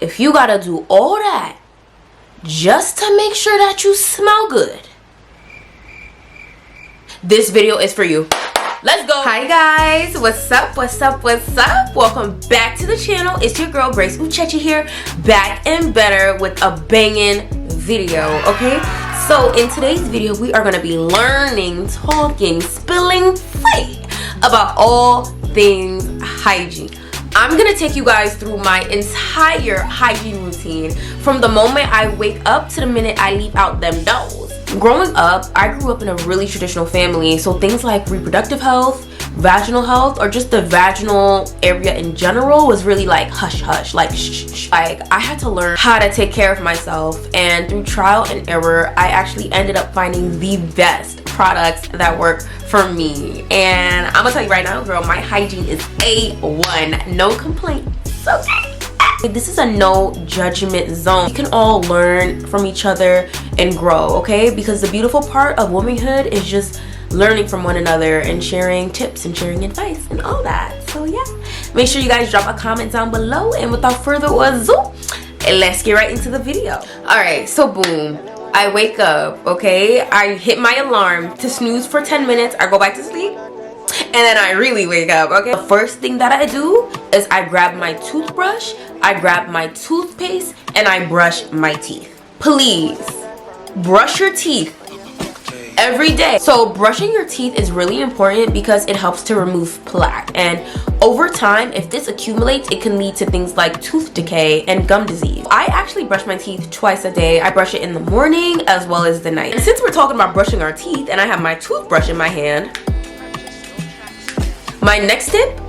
If you gotta do all that just to make sure that you smell good, this video is for you. Let's go. Hi guys, what's up, what's up, what's up? Welcome back to the channel. It's your girl Grace Uchechi here, back and better with a banging video. Okay, so in today's video we are going to be learning, talking, spilling play about all things hygiene. I'm gonna take you guys through my entire hygiene routine from the moment I wake up to the minute I leave out them doors. Growing up, I grew up in a really traditional family, so things like reproductive health, vaginal health, or just the vaginal area in general was really like hush hush, like shh shh. Like I had to learn how to take care of myself, and through trial and error I actually ended up finding the best products that work for me. And I'm gonna tell you right now, girl, my hygiene is A1, no complaints. Okay, this is a no judgment zone. We can all learn from each other and grow, okay? Because the beautiful part of womanhood is just learning from one another and sharing tips and sharing advice and all that. So yeah, make sure you guys drop a comment down below, and without further ado, let's get right into the video. All right, so boom, I wake up, okay? I hit my alarm to snooze for 10 minutes. I go back to sleep, and then I really wake up, okay? The first thing that I do is I grab my toothbrush, I grab my toothpaste, and I brush my teeth. Please, brush your teeth every day. So brushing your teeth is really important because it helps to remove plaque, and over time, if this accumulates, it can lead to things like tooth decay and gum disease. I actually brush my teeth twice a day. I brush it in the morning as well as the night. And since we're talking about brushing our teeth and I have my toothbrush in my hand, my next tip,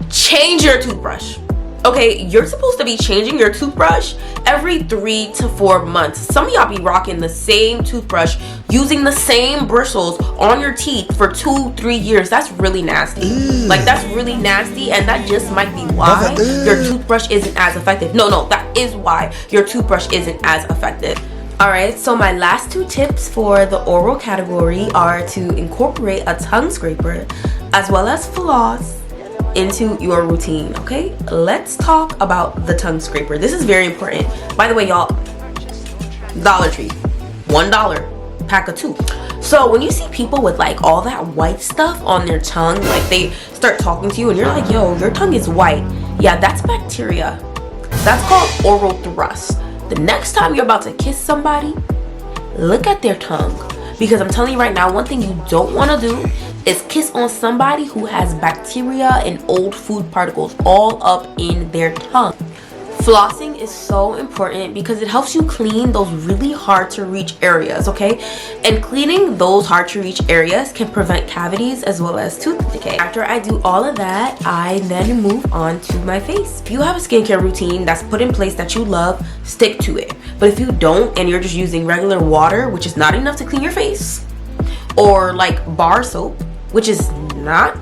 change your toothbrush. Okay, you're supposed to be changing your toothbrush every 3 to 4 months. Some of y'all be rocking the same toothbrush, using the same bristles on your teeth for 2-3 years. That's really nasty. Like, that's really nasty, and that just might be why your toothbrush isn't as effective. No, that is why your toothbrush isn't as effective. Alright, so my last 2 tips for the oral category are to incorporate a tongue scraper as well as floss into your routine. Okay, let's talk about the tongue scraper. This is very important. By the way, y'all, Dollar Tree, $1 pack of 2. So when you see people with like all that white stuff on their tongue, like they start talking to you and you're like, yo, your tongue is white. Yeah, that's bacteria. That's called oral thrust. The next time you're about to kiss somebody, look at their tongue, because I'm telling you right now, one thing you don't want to do is kiss on somebody who has bacteria and old food particles all up in their tongue. Flossing is so important because it helps you clean those really hard to reach areas, okay? And cleaning those hard to reach areas can prevent cavities as well as tooth decay. After I do all of that, I then move on to my face. If you have a skincare routine that's put in place that you love, stick to it. But if you don't and you're just using regular water, which is not enough to clean your face, or like bar soap, which is not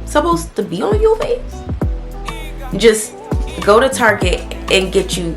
supposed to be on your face, just go to Target and get you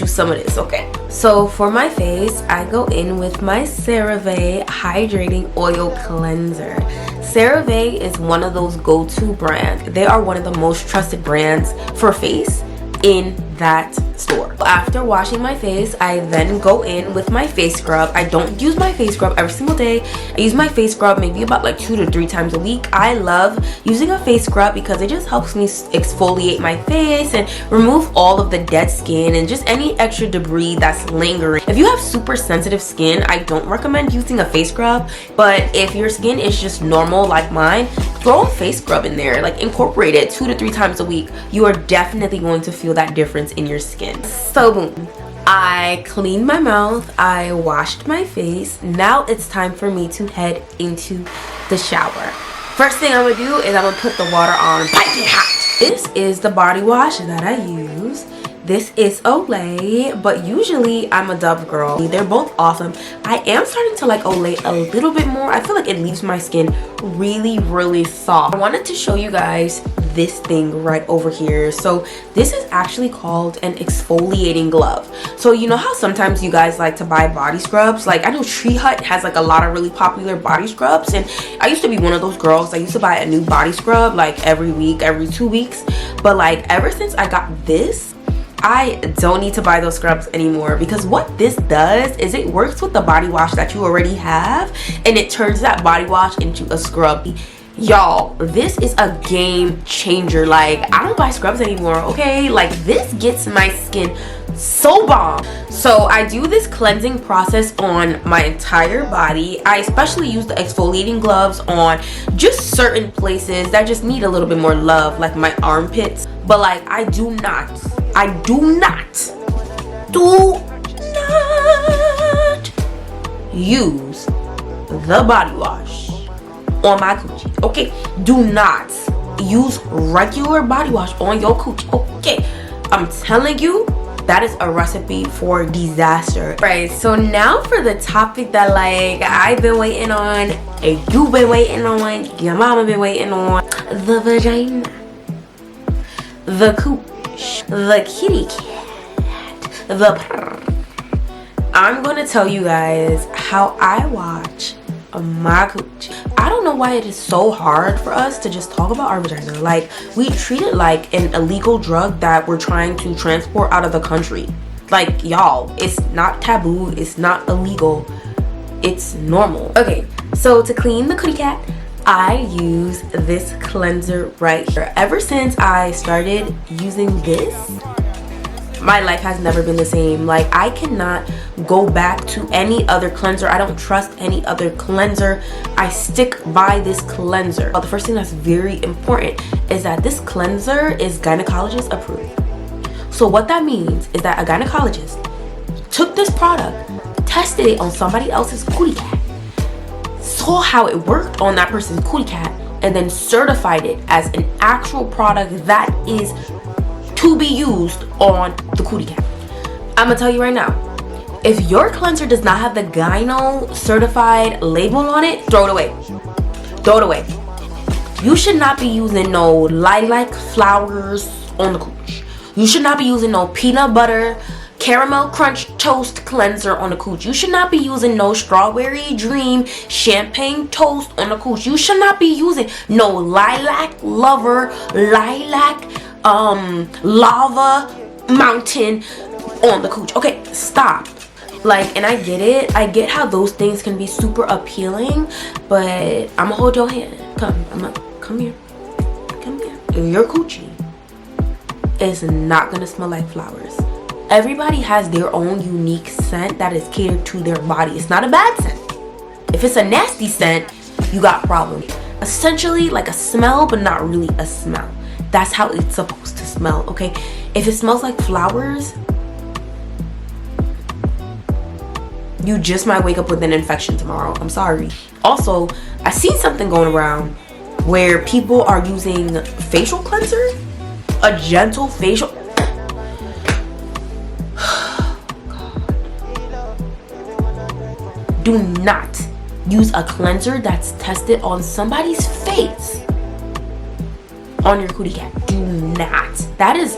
some of this, okay? So for my face, I go in with my CeraVe Hydrating Oil Cleanser. CeraVe is one of those go-to brands. They are one of the most trusted brands for face in that store. After washing my face, I then go in with my face scrub. I don't use my face scrub every single day. I use my face scrub maybe about like 2 to 3 times a week. I love using a face scrub because it just helps me exfoliate my face and remove all of the dead skin and just any extra debris that's lingering. If you have super sensitive skin, I don't recommend using a face scrub, but if your skin is just normal like mine, throw a face scrub in there, like incorporate it 2 to 3 times a week. You are definitely going to feel that difference in your skin. So boom, I cleaned my mouth, I washed my face. Now it's time for me to head into the shower. First thing I'm gonna do is I'm gonna put the water on piping hot. This is the body wash that I use. This is Olay, but usually I'm a Dove girl. They're both awesome. I am starting to like Olay a little bit more. I feel like it leaves my skin really, really soft. I wanted to show you guys this thing right over here. So this is actually called an exfoliating glove. So you know how sometimes you guys like to buy body scrubs? Like I know Tree Hut has like a lot of really popular body scrubs, and I used to be one of those girls. I used to buy a new body scrub like every week, every 2 weeks. But like ever since I got this, I don't need to buy those scrubs anymore, because what this does is it works with the body wash that you already have and it turns that body wash into a scrub. Y'all, this is a game changer. Like I don't buy scrubs anymore, okay? Like this gets my skin so bomb. So I do this cleansing process on my entire body. I especially use the exfoliating gloves on just certain places that just need a little bit more love, like my armpits. But like I do not use the body wash on my coochie, okay? Do not use regular body wash on your coochie, okay? I'm telling you, that is a recipe for disaster. Right, so now for the topic that like I've been waiting on, and you've been waiting on, your mama been waiting on: the vagina, the cooch, the kitty cat, the purr. I'm gonna tell you guys how I watch my cooch. I don't know why it is so hard for us to just talk about our vagina. Like we treat it like an illegal drug that we're trying to transport out of the country. Like y'all, it's not taboo, it's not illegal, it's normal. Okay, so to clean the cootie cat, I use this cleanser right here. Ever since I started using this, my life has never been the same. Like I cannot go back to any other cleanser. I don't trust any other cleanser. I stick by this cleanser. But the first thing that's very important is that this cleanser is gynecologist approved. So what that means is that a gynecologist took this product, tested it on somebody else's cootie cat, saw how it worked on that person's cootie cat, and then certified it as an actual product that is to be used on the cootie cat. I'm gonna tell you right now, if your cleanser does not have the gyno certified label on it, throw it away. Throw it away. You should not be using no lilac flowers on the cooch. You should not be using no peanut butter caramel crunch toast cleanser on the cooch. You should not be using no strawberry dream champagne toast on the cooch. You should not be using no lilac lover, lilac lava mountain on the cooch. Okay, stop. Like, and I get it. I get how those things can be super appealing, but I'ma hold your hand. Come here. Come here. Your coochie is not gonna smell like flowers. Everybody has their own unique scent that is catered to their body. It's not a bad scent. If it's a nasty scent, you got problems. Essentially like a smell, but not really a smell. That's how it's supposed to smell, okay? If it smells like flowers, you just might wake up with an infection tomorrow. I'm sorry. Also, I seen something going around where people are using facial cleanser, a gentle facial. Do not use a cleanser that's tested on somebody's face on your cootie cat. Do not. That is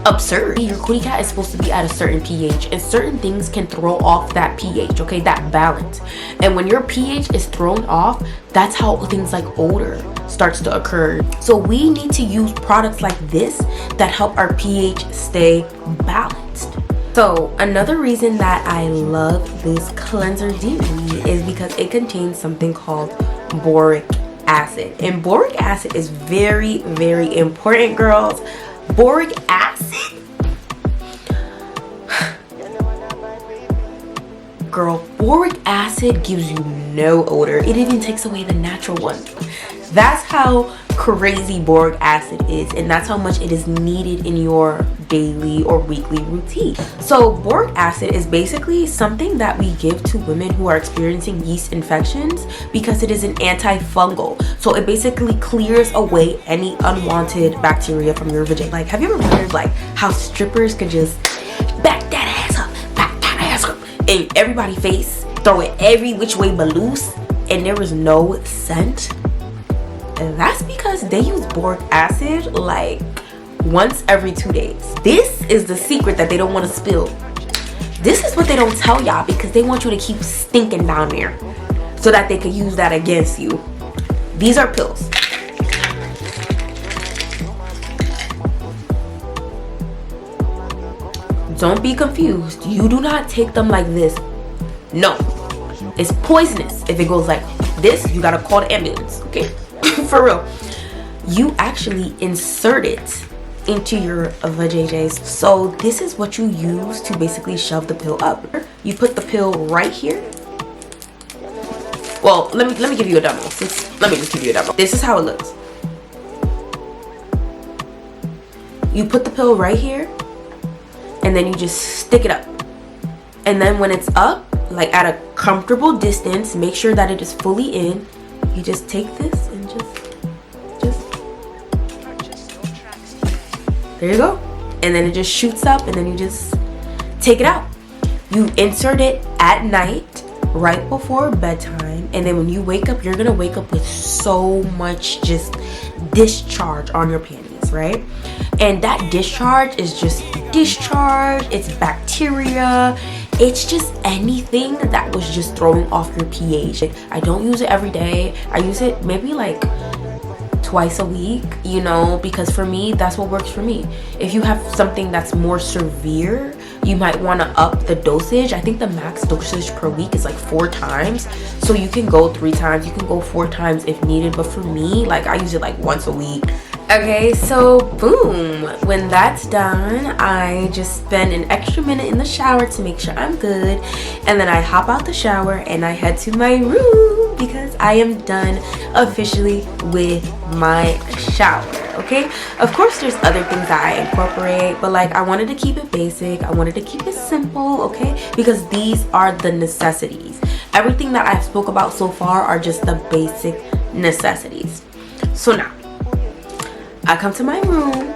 absurd. Your cootie cat is supposed to be at a certain pH, and certain things can throw off that pH, okay, that balance. And when your pH is thrown off, that's how things like odor starts to occur. So we need to use products like this that help our pH stay balanced. So another reason that I love this cleanser deeply is because it contains something called boric acid. And boric acid is very, very important, girls. Boric acid, girl, boric acid gives you no odor. It even takes away the natural one. That's how crazy boric acid is, and that's how much it is needed in your daily or weekly routine. So boric acid is basically something that we give to women who are experiencing yeast infections because it is an antifungal. So it basically clears away any unwanted bacteria from your vagina. Like, have you ever wondered like how strippers could just back that ass up in everybody's face, throw it every which way but loose, and there was no scent? And that's because they use boric acid like once every 2 days. This is the secret that they don't want to spill. This is what they don't tell y'all because they want you to keep stinking down there so that they can use that against you. These are pills. Don't be confused. You do not take them like this. No. It's poisonous. If it goes like this, you gotta call the ambulance, okay? For real. You actually insert it into your vajayjays. So this is what you use to basically shove the pill up. You put the pill right here. Well, let me give you a demo. Let me just give you a demo. This is how it looks. You put the pill right here, and then you just stick it up. And then when it's up, like at a comfortable distance, make sure that it is fully in. You just take this and just there you go. And then it just shoots up, and then you just take it out. You insert it at night, right before bedtime, and then when you wake up, you're gonna wake up with so much just discharge on your panties, right? And that discharge is just discharge, it's bacteria, it's just anything that was just throwing off your pH. I don't use it every day. I use it maybe like twice a week, you know, because for me, that's what works for me. If you have something that's more severe, you might want to up the dosage. I think the max dosage per week is like 4 times. So you can go 3 times, you can go 4 times if needed. But for me, like I use it like once a week. Okay, so boom, when that's done, I just spend an extra minute in the shower to make sure I'm good, and then I hop out the shower and I head to my room because I am done officially with my shower. Okay, of course there's other things that I incorporate, but like I wanted to keep it basic, I wanted to keep it simple, okay, because these are the necessities. Everything that I've spoke about so far are just the basic necessities. So now I come to my room,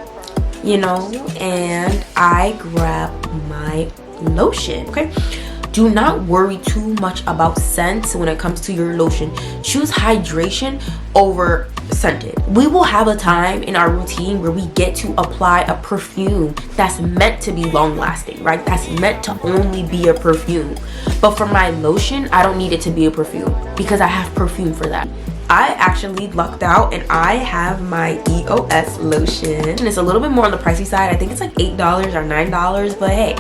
you know, and I grab my lotion, okay? Do not worry too much about scents when it comes to your lotion. Choose hydration over scented. We will have a time in our routine where we get to apply a perfume that's meant to be long lasting, right? That's meant to only be a perfume. But for my lotion, I don't need it to be a perfume because I have perfume for that. I actually lucked out and I have my EOS lotion. And it's a little bit more on the pricey side. I think it's like $8 or $9, but hey,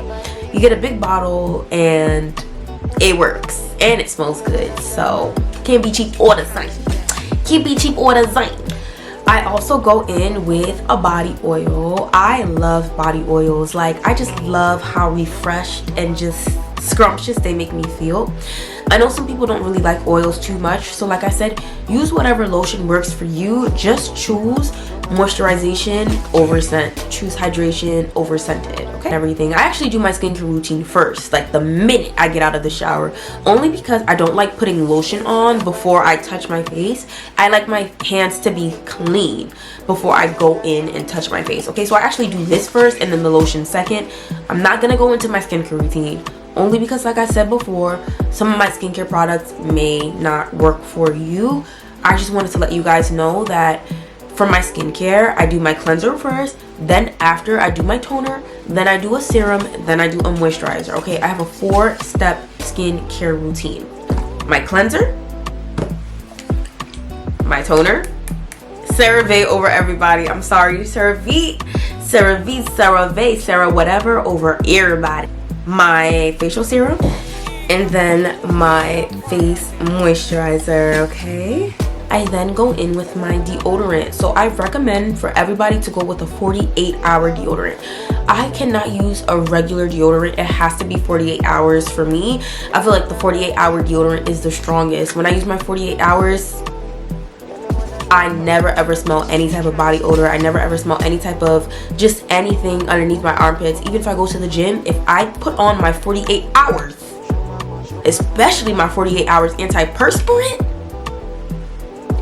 you get a big bottle and it works and it smells good. So can't be cheap or the same. Can't be cheap or the same. I also go in with a body oil. I love body oils. Like I just love how refreshed and just scrumptious they make me feel. I know some people don't really like oils too much, so like I said, use whatever lotion works for you. Just choose moisturization over scent, choose hydration over scented, okay? Everything. I actually do my skincare routine first, like the minute I get out of the shower, only because I don't like putting lotion on before I touch my face. I like my hands to be clean before I go in and touch my face, okay? So I actually do this first and then the lotion second. I'm not gonna go into my skincare routine, only because like I said before, some of my skincare products may not work for you. I just wanted to let you guys know that for my skincare, I do my cleanser first, then after I do my toner, then I do a serum, then I do a moisturizer, okay? I have a 4-step skincare routine. My cleanser, my toner, CeraVe over everybody. I'm sorry, CeraVe, Sarah whatever over everybody. My facial serum, and then my face moisturizer, okay? I then go in with my deodorant. So I recommend for everybody to go with a 48-hour deodorant. I cannot use a regular deodorant. It has to be 48 hours for me. I feel like the 48-hour deodorant is the strongest. When I use my 48 hours, I never ever smell any type of body odor. I never ever smell any type of just anything underneath my armpits. Even if I go to the gym, if I put on my 48 hours, especially my 48 hours antiperspirant,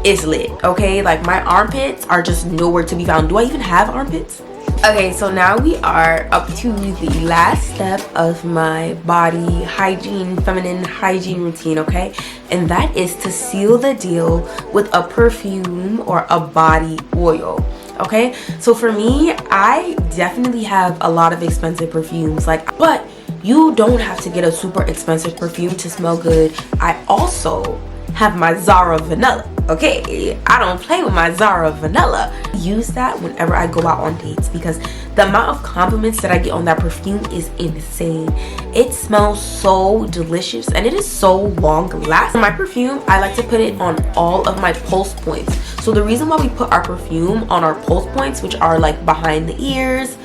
it's lit, okay? Like my armpits are just nowhere to be found. Do I even have armpits? Okay, so now we are up to the last step of my body hygiene, feminine hygiene routine, okay? And that is to seal the deal with a perfume or a body oil, okay? So for me, I definitely have a lot of expensive perfumes, but you don't have to get a super expensive perfume to smell good. I also have my Zara Vanilla, okay? I don't play with my Zara Vanilla. Use that whenever I go out on dates because the amount of compliments that I get on that perfume is insane. It smells so delicious and it is so long lasting. My perfume, I like to put it on all of my pulse points. So the reason why we put our perfume on our pulse points, which are like behind the ears,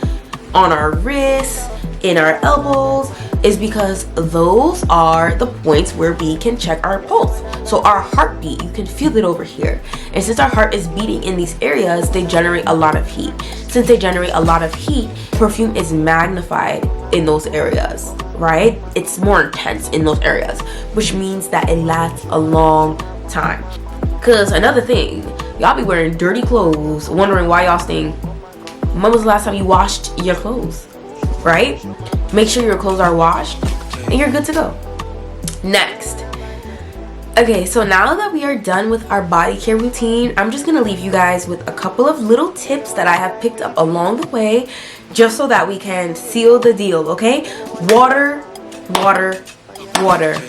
on our wrists, in our elbows, is because those are the points where we can check our pulse. So our heartbeat, you can feel it over here. And since our heart is beating in these areas, they generate a lot of heat. Since they generate a lot of heat, perfume is magnified in those areas, right? It's more intense in those areas, which means that it lasts a long time. Because another thing, y'all be wearing dirty clothes, wondering why y'all stink. When was the last time you washed your clothes? Right? Make sure your clothes are washed and you're good to go. Next. Okay, so now that we are done with our body care routine, I'm just gonna leave you guys with a couple of little tips that I have picked up along the way just so that we can seal the deal, okay? Water, water, water.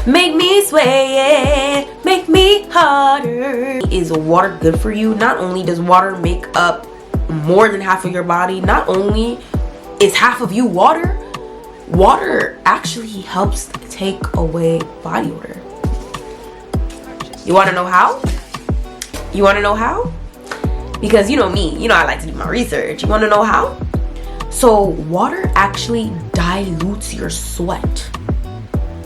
Make me sway, make me harder. Is water good for you? Not only does water make up more than half of your body, not only is half of you water, water actually helps take away body odor. You want to know how? You want to know how? Because you know me, you know I like to do my research. You want to know how? So water actually dilutes your sweat.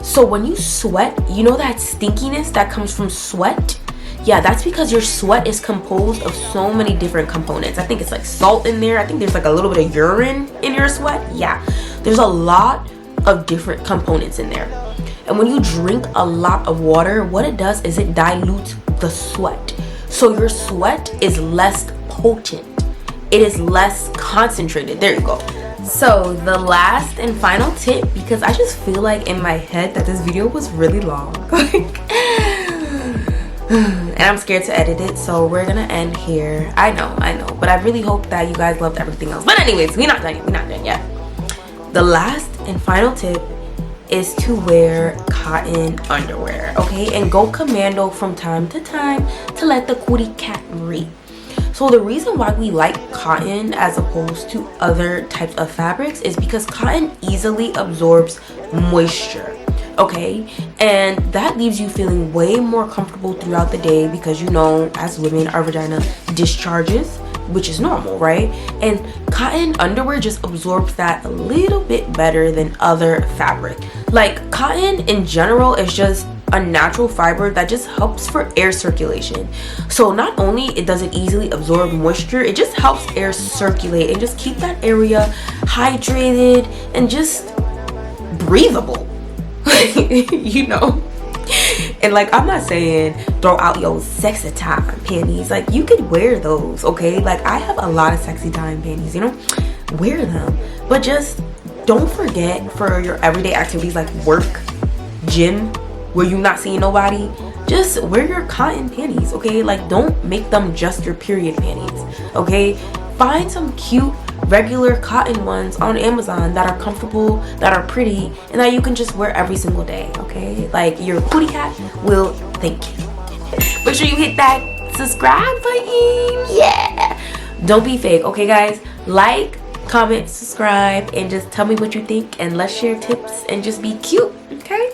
So when you sweat, you know that stinkiness that comes from sweat? Yeah, that's because your sweat is composed of so many different components. I think it's like salt in there. I think there's like a little bit of urine in your sweat. Yeah, there's a lot of different components in there. And when you drink a lot of water, what it does is it dilutes the sweat. So your sweat is less potent. It is less concentrated. There you go. So the last and final tip, because I just feel like in my head that this video was really long. And I'm scared to edit it, so we're gonna end here. I know, but I really hope that you guys loved everything else. But anyways, we're not done yet. The last and final tip is to wear cotton underwear, okay? And go commando from time to time to let the cootie cat breathe. So the reason why we like cotton as opposed to other types of fabrics is because cotton easily absorbs moisture. Okay, and that leaves you feeling way more comfortable throughout the day because you know, as women, our vagina discharges, which is normal, right? And cotton underwear just absorbs that a little bit better than other fabric. Like cotton in general is just a natural fiber that just helps for air circulation. So not only does it easily absorb moisture, it just helps air circulate and just keep that area hydrated and just breathable. You know, and like I'm not saying throw out your sexy time panties, like you could wear those, okay? Like I have a lot of sexy time panties, you know, wear them, but just don't forget for your everyday activities like work, gym, where you're not seeing nobody, just wear your cotton panties, okay? Like don't make them just your period panties, okay? Find some cute regular cotton ones on Amazon that are comfortable, that are pretty, and that you can just wear every single day, okay? Like your cootie cat will thank you. Make sure you hit that subscribe button. Yeah, don't be fake, okay guys? Like, comment, subscribe, and just tell me what you think, and let's share tips and just be cute, okay?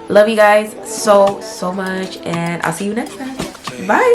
Love you guys so much, and I'll see you next time. Bye.